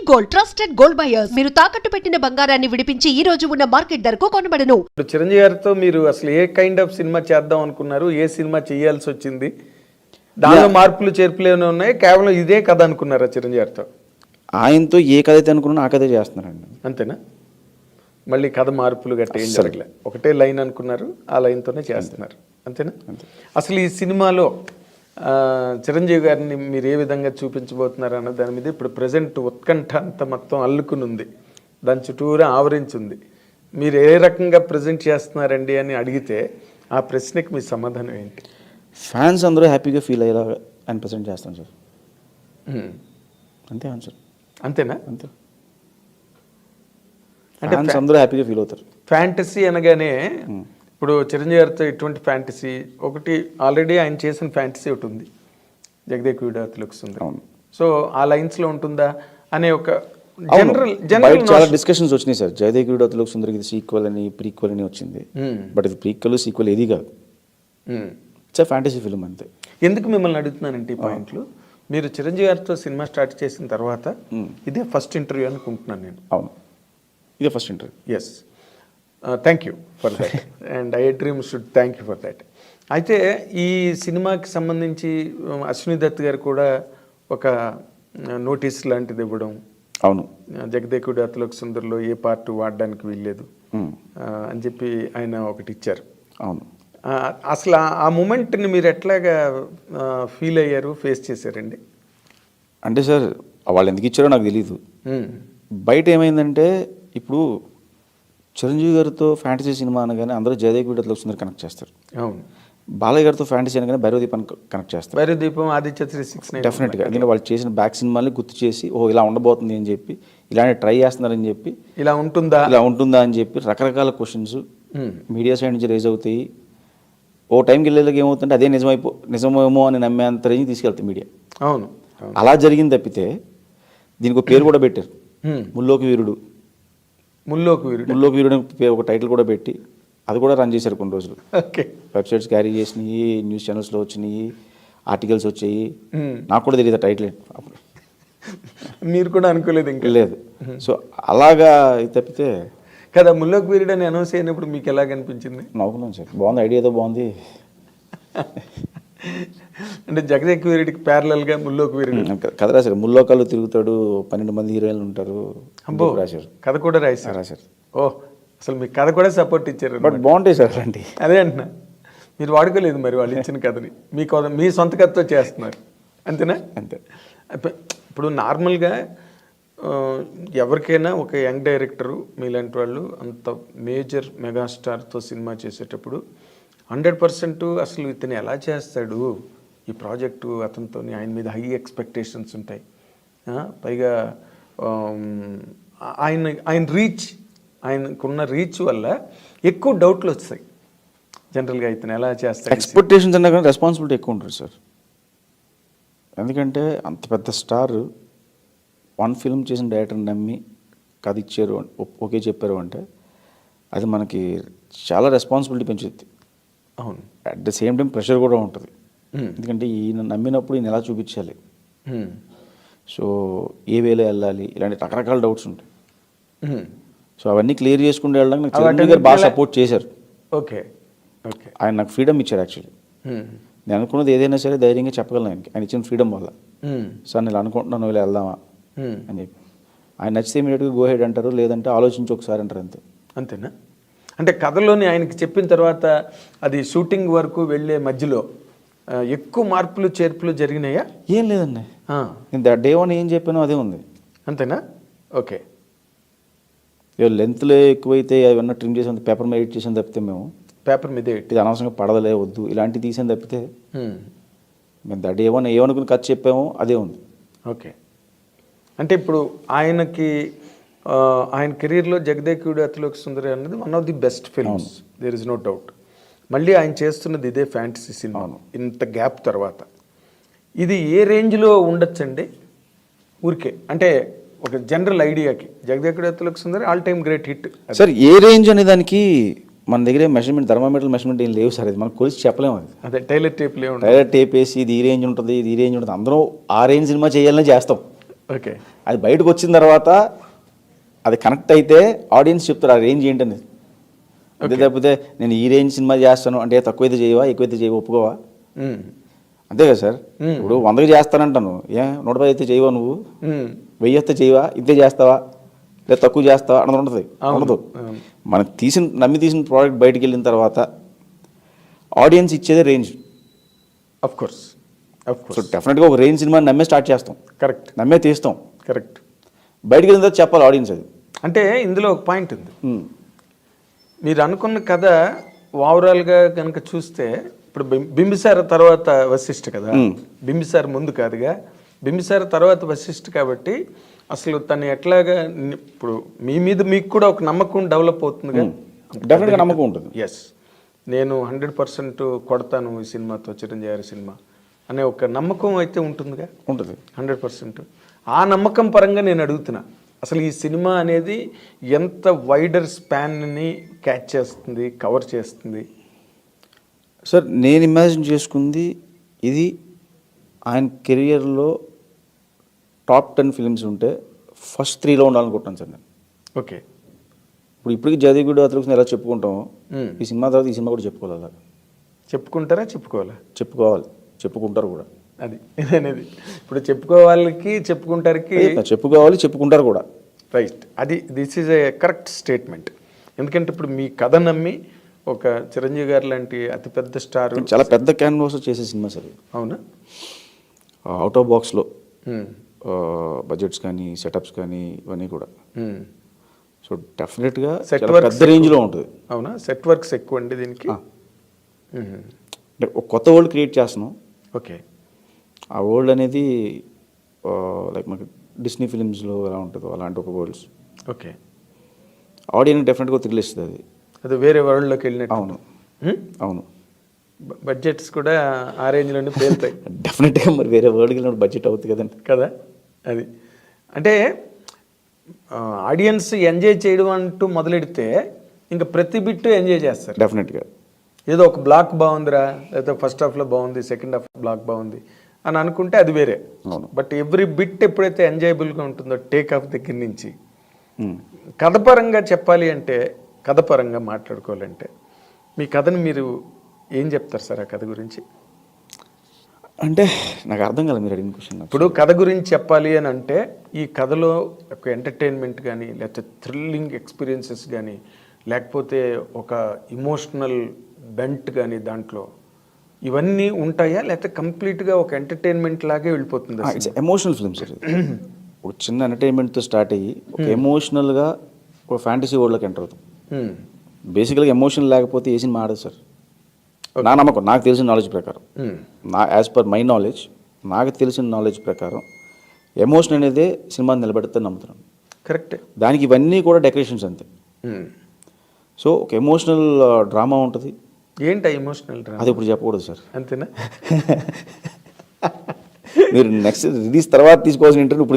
Gold, trusted gold buyers. మీరు తాకట్టు పెట్టిన బంగారాన్ని విడిపించి ఈ రోజు ఉన్న మార్కెట్ ధరకు కొనబడను. చిరంజీవి గారితో మీరు అసలు ఏ కైండ్ ఆఫ్ సినిమా చేద్దాం అనుకున్నారు? ఏ సినిమా చేయాల్సి వచ్చింది? దానిలో మార్పులు చేర్పులు ఏమైనా ఉన్నాయి? కేవలం ఇదే కథ అనుకున్నారా చిరంజీవి గారితో? ఆయనతో ఏ కథ అయితే అనుకున్నా ఆ కథే చేస్తున్నారండి. అంతేనా? మళ్ళీ కథ మార్పులు గట్ట ఏం జరగలే, ఒకటే లైన్ అనుకున్నారు, ఆ లైన్తోనే చేస్తున్నారు. అంతేనా? అసలు ఈ సినిమాలో చిరంజీవి గారిని మీరు ఏ విధంగా చూపించబోతున్నారు అన్న దాని మీద ఇప్పుడు ప్రజెంట్ ఉత్కంఠ అంతా మొత్తం అల్లుకుని ఉంది, దాని చుట్టూరా ఆవరించింది. మీరు ఏ రకంగా ప్రజెంట్ చేస్తున్నారండి అని అడిగితే ఆ ప్రశ్నకి మీ సమాధానం ఏంటి? ఫ్యాన్స్ అందరూ హ్యాపీగా ఫీల్ అయ్యేలా ఆయన ప్రజెంట్ చేస్తాను సార్. అంతే ఆన్సర్. అంతేనా? అంతే. అంటే ఫ్యాన్స్ అందరూ హ్యాపీగా ఫీల్ అవుతారు. ఫ్యాంటసీ అనగానే ఇప్పుడు చిరంజీవి గారితో ఎటువంటి ఫ్యాంటసీ, ఒకటి ఆల్రెడీ ఆయన చేసిన ఫ్యాంటసీ ఒకటి ఉంది, జగదేక వీరుడు అతిలోక సుందరి. సో ఆ లైన్స్లో ఉంటుందా అనే ఒక జనరల్ చాలా డిస్కషన్స్ వచ్చినాయి సార్. జగదేక వీరుడు అతిలోక సుందరికి ఇది సీక్వెల్ అని ప్రీక్వెల్ అని వచ్చింది. బట్ ఇది ప్రీక్వెల్ సీక్వెల్ ఏది కాదు, ఇట్స్ ఫ్యాంటసీ ఫిల్మ్ అంతే. ఎందుకు మిమ్మల్ని అడుగుతున్నానంటే ఈ పాయింట్లు, మీరు చిరంజీవి గారితో సినిమా స్టార్ట్ చేసిన తర్వాత ఇదే ఫస్ట్ ఇంటర్వ్యూ అనుకుంటున్నాను నేను. అవును, ఇదే first interview. Yes, thank you for that and I dream should thank you for that. అయితే ఈ సినిమాకి సంబంధించి అశ్విని దత్ గారు కూడా ఒక నోటీస్ లాంటిది ఇవ్వడం, అవును, జగదేకుడి అతిలోక సుందరిలో ఏ పార్ట్ వాడడానికి వీల్లేదు అని చెప్పి ఆయన ఒకటి ఇచ్చారు. అవును. అసలు ఆ మూమెంట్ని మీరు ఎట్లాగా ఫీల్ అయ్యారు, ఫేస్ చేశారండి? అంటే సార్ వాళ్ళు ఎందుకు ఇచ్చారో నాకు తెలీదు. బయట ఏమైందంటే ఇప్పుడు చిరంజీవి గారితో ఫ్యాంటసీ సినిమా అనగానే అందరూ జగదేక వీరుడు అతిలోక సుందరి కనెక్ట్ చేస్తారు. అవును. బాలయ్య గారితో ఫ్యాంటసీ అనగానే భైరవదీపం కనెక్ట్ చేస్తారు. భైరవదీపం, ఆదిత్య 369 డెఫినెట్గా. ఎందుకంటే వాళ్ళు చేసిన బ్యాక్ సినిమాల్ని గుర్తు చేసి ఓ ఇలా ఉండబోతుంది అని చెప్పి, ఇలాంటి ట్రై చేస్తున్నారని చెప్పి, ఇలా ఉంటుందా అని చెప్పి రకరకాల క్వశ్చన్స్ మీడియా సైడ్ నుంచి రేజ్ అవుతాయి. ఓ టైంకి వెళ్ళేలాగా ఏమవుతుంటే అదే నిజమేమో అని నమ్మేంత రేంజ్ తీసుకెళ్తాయి మీడియా. అవును, అలా జరిగింది తప్పితే దీనికి ఒక పేరు కూడా పెట్టారు, ముల్లోకి వీరుడు. ముల్లోకి వీరుడు ఒక టైటిల్ కూడా పెట్టి అది కూడా రన్ చేశారు కొన్ని రోజులు. ఓకే. వెబ్సైట్స్ క్యారీ చేసినాయి, న్యూస్ ఛానల్స్లో వచ్చినాయి, ఆర్టికల్స్ వచ్చాయి. నాకు కూడా తెలియదు టైటిల్ అప్పుడు. మీరు కూడా అనుకోలేదు? ఇంకా లేదు. సో అలాగా తప్పితే కదా. ముల్లోకి వీరుడు అని అనౌన్స్ అయినప్పుడు మీకు ఎలా కనిపించింది? నవ్వుకున్నాను సార్, బాగుంది, ఐడియా ఏదో బాగుంది. అంటే జగదేక వీరుడికి ప్యారలల్గా ముల్లోకి వీరుడు కథ రాశారు. ముల్లోకాలు తిరుగుతాడు, 12 మంది హీరోయిన్లు ఉంటారు రాశారు. కథ కూడా రాశారు. ఓ, అసలు మీ కథ కూడా సపోర్ట్ ఇచ్చారు. బట్ బాగుంటాయి సార్ అలాంటి. అదే అంటున్నా, మీరు వాడుకోలేదు మరి వాళ్ళు ఇచ్చిన కథని, మీ సొంత కథతో చేస్తున్నారు. అంతేనా? అంతే. ఇప్పుడు నార్మల్గా ఎవరికైనా ఒక యంగ్ డైరెక్టరు మీలాంటి వాళ్ళు అంత మేజర్ మెగాస్టార్తో సినిమా చేసేటప్పుడు 100% అసలు ఇతను ఎలా చేస్తాడు ఈ ప్రాజెక్టు, అతనితో ఆయన మీద హై ఎక్స్పెక్టేషన్స్ ఉంటాయి. పైగా ఆయనకున్న రీచ్ వల్ల ఎక్కువ డౌట్లు వస్తాయి జనరల్గా, ఇతను ఎలా చేస్తాడు. ఎక్స్పెక్టేషన్స్ అన్నా కానీ రెస్పాన్సిబిలిటీ ఎక్కువ ఉంటుంది సార్. ఎందుకంటే అంత పెద్ద స్టార్ వన్ ఫిల్మ్ చేసిన డైరెక్టర్ని నమ్మి కథ ఇచ్చారు, ఓకే చెప్పారు అంటే అది మనకి చాలా రెస్పాన్సిబిలిటీ పెంచుద్ది. అవును. At the same time pressure కూడా ఉంటుంది. ఎందుకంటే ఈయన నమ్మినప్పుడు ఈయన ఎలా చూపించాలి, సో ఏ వేలో వెళ్ళాలి, ఇలాంటి రకరకాల డౌట్స్ ఉంటాయి. సో అవన్నీ క్లియర్ చేసుకుంటూ వెళ్ళడానికి నాకు చిరంజీవి గారు బాగా సపోర్ట్ చేశారు. ఓకే. ఓకే. ఆయన నాకు ఫ్రీడమ్ ఇచ్చారు. యాక్చువల్లీ నేను అనుకున్నది ఏదైనా సరే ధైర్యంగా చెప్పగలను ఆయన ఇచ్చిన ఫ్రీడమ్ వల్ల. సార్ నేను అనుకుంటున్నాను ఇలా వెళ్దామా అని చెప్పి, ఆయన నచ్చితే ఇమీడియట్గా గో హెడ్ అంటారు, లేదంటే ఆలోచించి ఒకసారి అంటారు. అంతే. అంతేనా? అంటే కథలోని ఆయనకి చెప్పిన తర్వాత అది షూటింగ్ వరకు వెళ్ళే మధ్యలో ఎక్కువ మార్పులు చేర్పులు జరిగినాయా? ఏం లేదండి, నేను డే వన్ ఏం చెప్పానో అదే ఉంది. అంతేనా? ఓకే. లెంత్లో ఎక్కువైతే అవన్నీ ట్రిమ్ చేసి పేపర్ మీద ఎడిట్ చేసాను తప్పితే, మేము పేపర్ మీద ఇది అనవసరంగా పడదలే వద్దు ఇలాంటివి తీసాను తప్పితే మేము డే వన్ ఏమనుకుని కథ చెప్పామో అదే ఉంది. ఓకే. అంటే ఇప్పుడు ఆయనకి ఆయన కెరీర్లో జగదేక వీరుడు అతిలోక సుందరి అనేది one of the best films, there is no doubt. మళ్ళీ ఆయన చేస్తున్నది ఇదే ఫ్యాంటసీ సినిమా. ఇంత గ్యాప్ తర్వాత ఇది ఏ రేంజ్లో ఉండొచ్చండి ఊరికే? అంటే ఒక జనరల్ ఐడియాకి Jagadeka Veerudu Athiloka Sundari all time great hit. Sir ఏ రేంజ్ అనే దానికి మన దగ్గర మెజర్మెంట్, థర్మామీటర్ మెజర్మెంట్ ఏం లేవు సార్. అది మనం కొలిసి చెప్పలేము. అది అదే టైలర్ టేప్ లేవు. టైలర్ టేప్ వేసి ఇది ఈ రేంజ్ ఉంటుంది, ఇది ఈ రేంజ్ ఉంటుంది, అందరూ ఆ రేంజ్ సినిమా చేయాలనే చేస్తాం. ఓకే. అది బయటకు వచ్చిన తర్వాత అది కనెక్ట్ అయితే ఆడియన్స్ చెప్తారు ఆ రేంజ్ ఏంటనేది. అంతే తప్పితే నేను ఈ రేంజ్ సినిమా చేస్తాను అంటే తక్కువైతే చేయవా ఎక్కువైతే చేయవా ఒప్పుకోవా? అంతే కదా సార్. ఇప్పుడు 100కి చేస్తానంటాను, 110 అయితే చేయవా నువ్వు? 1000 అయితే చేయవా? ఇంతే చేస్తావా లేదా తక్కువ చేస్తావా అన్నది ఉంటుంది. ఉండదు. మనకు నమ్మి తీసిన ప్రోడక్ట్ బయటికి వెళ్ళిన తర్వాత ఆడియన్స్ ఇచ్చేదే రేంజ్. Of course. సో డెఫినెట్గా ఒక రేంజ్ సినిమా నమ్మే స్టార్ట్ చేస్తాం, కరెక్ట్, నమ్మే తీస్తాం. కరెక్ట్. బయటికి వెళ్ళిన తర్వాత చెప్పాలి ఆడియన్స్ అది. అంటే ఇందులో ఒక పాయింట్ ఉంది. మీరు అనుకున్న కథ ఓవరాల్గా కనుక చూస్తే ఇప్పుడు బింబిసార తర్వాత వశిష్ఠ కదా, బింబిసార ముందు కాదుగా, బింబిసార తర్వాత వశిష్ఠ కాబట్టి అసలు తను ఎట్లాగా ఇప్పుడు మీ మీద మీకు కూడా ఒక నమ్మకం డెవలప్ అవుతుందిగా. డెఫినెట్గా నమ్మకం ఉంటుంది. ఎస్, నేను 100% కొడతాను ఈ సినిమాతో, చిరంజీవి గారి సినిమా అనే ఒక నమ్మకం అయితే ఉంటుందిగా. ఉంటుంది 100%. ఆ నమ్మకం పరంగా నేను అడుగుతున్నా, అసలు ఈ సినిమా అనేది ఎంత వైడర్ స్పాన్ని క్యాచ్ చేస్తుంది, కవర్ చేస్తుంది? సార్ నేను ఇమాజిన్ చేసుకుంది ఇది ఆయన కెరియర్లో టాప్ 10 ఫిల్మ్స్ ఉంటే ఫస్ట్ 3లో ఉండాలనుకుంటున్నాను సార్ నేను. ఓకే. ఇప్పటికి జదిగుడు అతను ఎలా చెప్పుకుంటామో ఈ సినిమా తర్వాత ఈ సినిమా కూడా చెప్పుకోవాలి. అలా చెప్పుకుంటారా? చెప్పుకోవాలా? చెప్పుకోవాలి, చెప్పుకుంటారు కూడా. అది అనేది ఇప్పుడు చెప్పుకోవాలకి చెప్పుకుంటారికి చెప్పుకోవాలి, చెప్పుకుంటారు కూడా. రైట్. అది this is a correct statement. ఎందుకంటే ఇప్పుడు మీ కథ నమ్మి ఒక చిరంజీవి గారు లాంటి అతిపెద్ద స్టార్, చాలా పెద్ద క్యాన్వాస్ చేసే సినిమా సార్. అవునా? అవుట్ ఆఫ్ బాక్స్లో బడ్జెట్స్ కానీ సెటప్స్ కానీ ఇవన్నీ కూడా. సో డెఫినెట్గా పెద్ద రేంజ్లో ఉంటుంది. అవునా? సెట్ వర్క్స్ ఎక్కువ అండి దీనికి. అంటే ఒక కొత్త వరల్డ్ క్రియేట్ చేస్తున్నాం. ఓకే. ఆ వరల్డ్ అనేది లైక్ మనకి డిస్నీ ఫిలిమ్స్లో ఎలా ఉంటుందో అలాంటి ఒక వరల్డ్స్. ఓకే. ఆడియన్స్ డెఫినెట్గా థ్రిల్ అది. అది వేరే వరల్డ్లోకి వెళ్ళినట్టు. అవును, అవును. బడ్జెట్స్ కూడా ఆ రేంజ్లోనే పేరుతాయి. డెఫినెట్గా మరి వేరే వరల్డ్కి వెళ్ళినప్పుడు బడ్జెట్ అవుతుంది కదండి. కదా. అది అంటే ఆడియన్స్ ఎంజాయ్ చేయడం అంటూ మొదలెడితే ఇంకా ప్రతి బిట్టు ఎంజాయ్ చేస్తారు డెఫినెట్గా. ఏదో ఒక బ్లాక్ బాగుందిరా, లేకపోతే ఫస్ట్ హాఫ్లో బాగుంది, సెకండ్ హాఫ్ బ్లాక్ బాగుంది అని అనుకుంటే అది వేరే. బట్ ఎవ్రీ బిట్ ఎప్పుడైతే ఎంజాయబుల్గా ఉంటుందో టేక్ ఆఫ్ దగ్గర నుంచి, కథపరంగా చెప్పాలి అంటే, కథపరంగా మాట్లాడుకోవాలంటే మీ కథను మీరు ఏం చెప్తారు సార్ ఆ కథ గురించి? అంటే నాకు అర్థం కాలేదు మీరు అడిగిన క్వశ్చన్. ఇప్పుడు కథ గురించి చెప్పాలి అని అంటే ఈ కథలో ఒక ఎంటర్టైన్మెంట్ కానీ, లేకపోతే థ్రిల్లింగ్ ఎక్స్పీరియన్సెస్ కానీ, లేకపోతే ఒక ఇమోషనల్ బెంట్ కానీ దాంట్లో ఇవన్నీ ఉంటాయా, లేకపోతే కంప్లీట్గా ఒక ఎంటర్టైన్మెంట్ లాగే వెళ్ళిపోతుంది? It's emotional film sir. ఒక చిన్న ఎంటర్టైన్మెంట్తో స్టార్ట్ అయ్యి ఒక ఎమోషనల్గా ఒక ఫ్యాంటసీ వరల్డ్లోకి ఎంటర్ అవుతాం. బేసికల్గా ఎమోషన్ లేకపోతే ఏ సినిమా ఆడదు సార్. నా నమ్మకం, నాకు తెలిసిన నాలెడ్జ్ ప్రకారం, యాజ్ పర్ మై నాలెడ్జ్, నాకు తెలిసిన నాలెడ్జ్ ప్రకారం ఎమోషన్ అనేది సినిమాని నిలబెడతాను నమ్ముతున్నాను. కరెక్ట్. దానికి ఇవన్నీ కూడా డెకరేషన్స్ అంతే. సో ఒక ఎమోషనల్ డ్రామా ఉంటుంది. ఏంటి ఎమోషనల్ డ్రామా? అది ఇప్పుడు చెప్పకూడదు సార్. అంతేనా? మీరు నెక్స్ట్ రిలీజ్ తర్వాత తీసుకోవాల్సిన ఇంటర్వ్యూ ఇప్పుడు